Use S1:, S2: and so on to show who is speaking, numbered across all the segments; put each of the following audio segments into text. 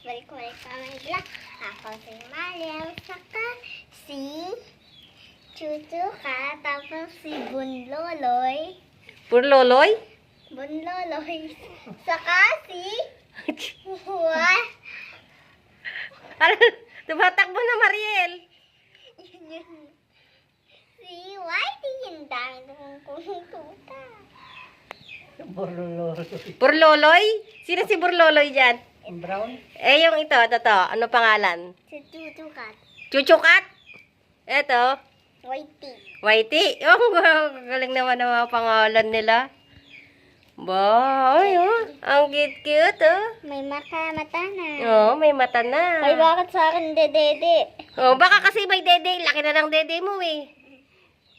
S1: Balik-balik kami vlog. Ako si Mariam, saka si Chuchuka, tapos si Bunloloy.
S2: Purloloy?
S1: Bunloloy. Saka si... What?
S2: Ano? Tumatakbo na, Mariel.
S1: Si Whitey, yung dami ng tuta.
S2: Purloloy? Sino si Purloloy dyan?
S3: Brown?
S2: Eh, yung ito. Ano pangalan?
S1: Si Chuchuka.
S2: Chuchukat? Eto.
S1: Whitey.
S2: Whitey. Oh, galing naman ang mga pangalan nila. Ba, ay, oh. Ang cute-cute, oh.
S1: May mata na.
S2: Oh, may mata na.
S1: Ay, bakit sa akin dede?
S2: Oh, baka kasi may dede. Laki na ng dede mo, eh.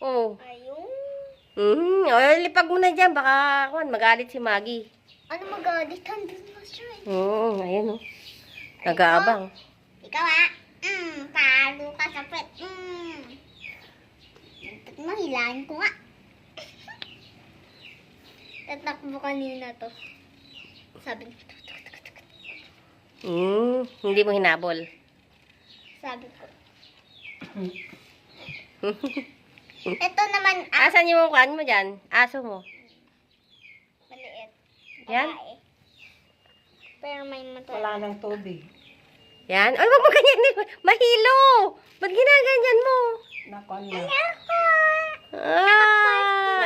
S2: Oh.
S1: Ayun.
S2: Oh, lipag mo na dyan. Baka, magalit si Maggie.
S1: Ano magalit? Andun mo siya eh.
S2: Ayun, oh. Nag-aabang.
S1: Ikaw talo ka sa pet. Mahilahin ko nga. Tatakbo kanina to. Sabi ko,
S2: Hindi mo hinabol.
S1: sabi ko. Ito naman,
S2: Asan yung kuhan mo dyan? Aso mo.
S1: maliit.
S2: Yan?
S1: Babae. Pero may mata.
S3: Wala nang tubig.
S2: Yan. Ay, wag mo ganyan. Mahilo. Ba't ginaganyan mo?
S3: Nakon na.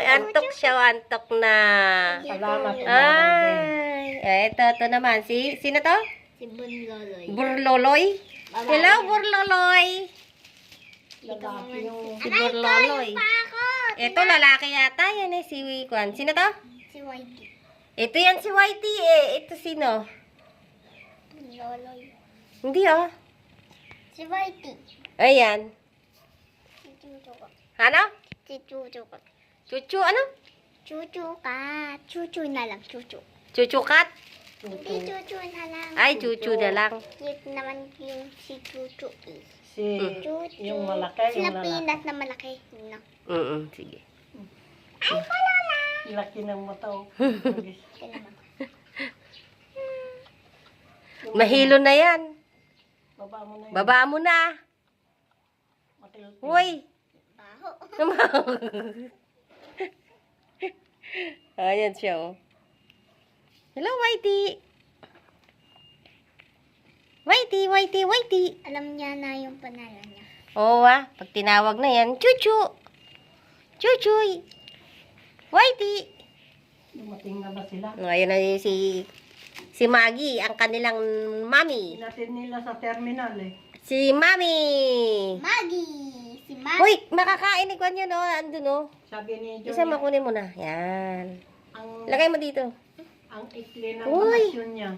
S2: Antok siya. Antok na.
S3: Salamat.
S2: Ay, ito naman. Sino to?
S1: Si Bunloloy.
S2: Burloloy?
S1: Babae.
S2: Hello, Burloloy.
S3: Lalaki yung...
S2: Si Burloloy.
S1: Pa ako!
S2: Ito, lalaki yata. Yan eh, si Kwan. Sino to?
S1: Si Whitey.
S2: Ito yan si Whitey eh. Ito sino?
S1: Bunloloy.
S2: Hindi ah.
S1: Si Whitey.
S2: Ayan.
S1: Si Chuchuka.
S2: Ano?
S1: Si Chuchuka.
S2: Chuchu, ano?
S1: Chuchuka. Chuchu na lang, chuchu.
S2: Chuchukat?
S1: Hindi, chuchu na lang.
S2: Ay, chuchu na lang.
S1: Cute naman yung si chuchu eh.
S3: Si...
S1: Chuchu.
S3: Yung malaki,
S1: Sila
S3: yung lalaki.
S1: peanut na malaki. No.
S2: Sige.
S1: Ay, wala na.
S3: Laki ng mata. Oh.
S1: Ito naman.
S2: Mahilo na yan.
S3: Baba mo na yun.
S2: Baba mo na.
S3: Matilti.
S2: Uy.
S1: Baho.
S2: Ayan siya oh. Hello, Whitey. Whitey.
S1: Alam niya na yung pangalan niya.
S2: Oo pag tinawag na yan, Chuchu. Chuchuy. Whitey.
S3: Dumating na ba sila?
S2: Ngayon na yun si Maggie, ang kanilang mami.
S3: Inatin nila sa terminal eh.
S2: Si Mami.
S1: Maggie. Si Maggie.
S2: Uy, makakain ni Kwan yun oh. Andun oh.
S3: Sabi ni Johnny,
S2: Isa makunin mo na. Yan.
S3: ang
S2: Lagay mo dito.
S3: ikli ng
S2: Uy.
S3: bakasyon niya.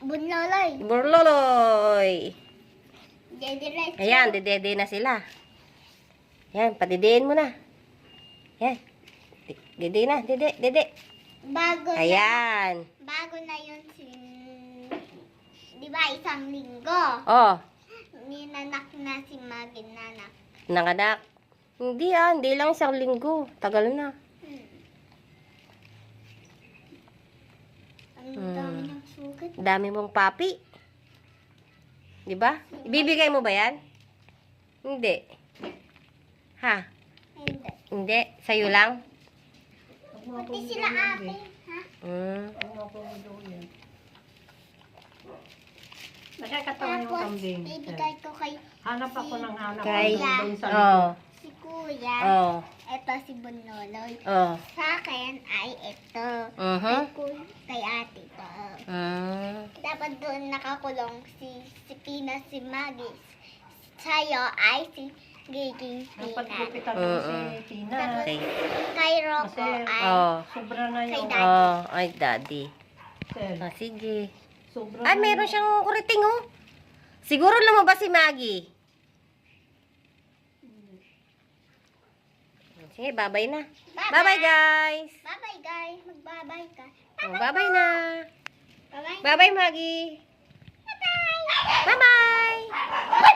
S1: Bunloloy.
S2: Burloloy.
S1: Diretso.
S2: Ayan, dedede na sila. Yan, padidein mo na. Yan. Dede na, dede.
S1: Bago na.
S2: Ayan.
S1: Bago na yun di ba, isang linggo.
S2: Oh,
S1: Ninanak na si Maggie, nanak.
S2: nanganak. Hindi hindi lang isang linggo. Tagal na.
S1: Ang dami ng sugat.
S2: Dami mong papi. Di ba? Ibibigay mo ba yan? Hindi. Ha?
S1: Hindi.
S2: Hindi. Sa'yo lang?
S1: Pati sila ate, ha?
S3: Ang mga pumudol yan. Nakakatawa yung
S1: Tapos,
S3: kambing.
S1: ibigay ko kay
S3: Hanap ako ng hanap.
S2: Kay...
S3: Doon sa
S2: Oh.
S1: si Kuya.
S2: Oh.
S1: Ito si Bunloloy.
S2: Oh.
S1: Sa akin ay ito. Kay ate ko. Dapat doon nakakulong si Pina, si Maggie. Sa'yo ay si Giging
S3: Dapat
S1: Pina.
S3: gupitan ko si Tina.
S2: Okay.
S1: Kay Rocco
S3: Kasi-
S1: ay
S2: Oh.
S3: Sobra na yung...
S1: Kay
S2: Ay, daddy.
S3: Sel.
S2: Sige.
S3: Sobra
S2: Ay,
S3: na
S2: meron siyang kuriting, oh. Siguro lumabas si Maggie. Sige, bye-bye na. Bye-bye, guys.
S1: Bye-bye guys. Magbabay ka.
S2: Bye-bye na.
S1: Bye-bye.
S2: Bye-bye, Maggie.
S1: Bye-bye.
S2: Bye-bye.